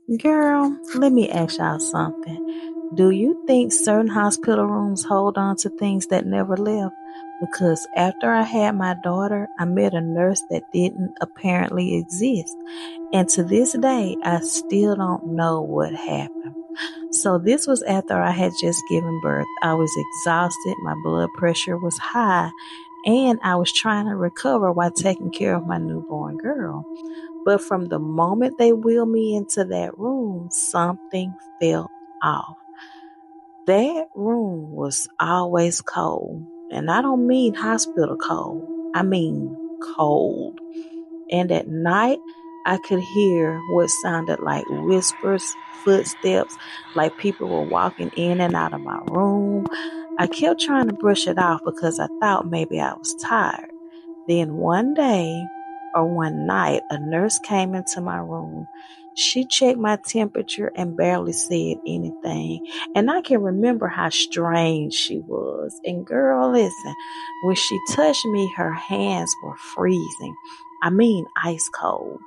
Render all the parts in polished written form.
Girl, let me ask y'all something. Do you think certain hospital rooms hold on to things that never left? Because after I had my daughter, I met a nurse that didn't apparently exist. And to this day, I still don't know what happened. So, this was after I had just given birth. I was exhausted, my blood pressure was high, and I was trying to recover while taking care of my newborn girl. But from the moment they wheeled me into that room, something felt off. That room was always cold. And I don't mean hospital cold, I mean cold. And at night, I could hear what sounded like whispers, footsteps, like people were walking in and out of my room. I kept trying to brush it off because I thought maybe I was tired. Then one day or one night, a nurse came into my room. She checked my temperature and barely said anything. And I can remember how strange she was. And girl, listen, when she touched me, her hands were freezing. I mean, ice cold.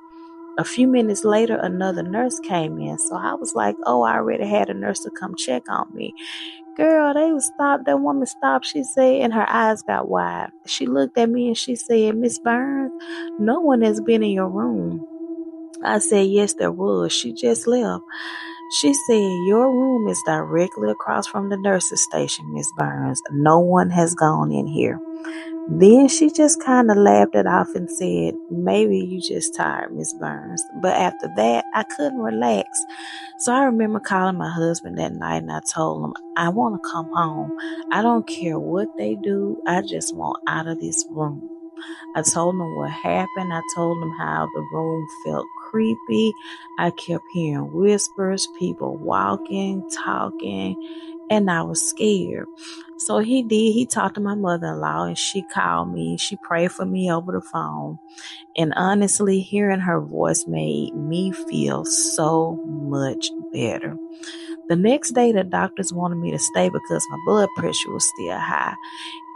A few minutes later, another nurse came in. So I was like, oh, I already had a nurse to come check on me. Girl, they was stopped. That woman stopped, she said, and her eyes got wide. She looked at me and she said, Miss Burns, no one has been in your room. I said, yes, there was. She just left. She said, your room is directly across from the nurse's station, Miss Burns. No one has gone in here. Then she just kind of laughed it off and said, maybe you just tired, Miss Burns. But after that, I couldn't relax. So I remember calling my husband that night and I told him, I want to come home. I don't care what they do. I just want out of this room. I told him what happened. I told him how the room felt creepy. I kept hearing whispers, people walking, talking, and I was scared. So he did. He talked to my mother-in-law and she called me. She prayed for me over the phone. And honestly, hearing her voice made me feel so much better. The next day, the doctors wanted me to stay because my blood pressure was still high.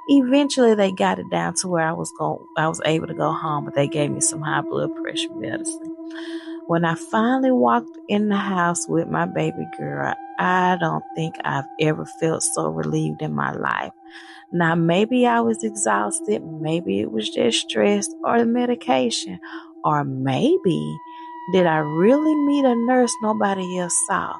Eventually, they got it down to where I was able to go home, but they gave me some high blood pressure medicine. When I finally walked in the house with my baby girl, I don't think I've ever felt so relieved in my life. Now, maybe I was exhausted, maybe it was just stress or the medication, or maybe did I really meet a nurse nobody else saw?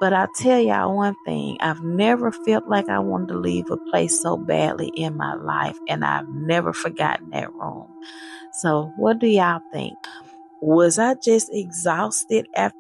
But I'll tell y'all one thing, I've never felt like I wanted to leave a place so badly in my life, and I've never forgotten that room. So, what do y'all think? Was I just exhausted after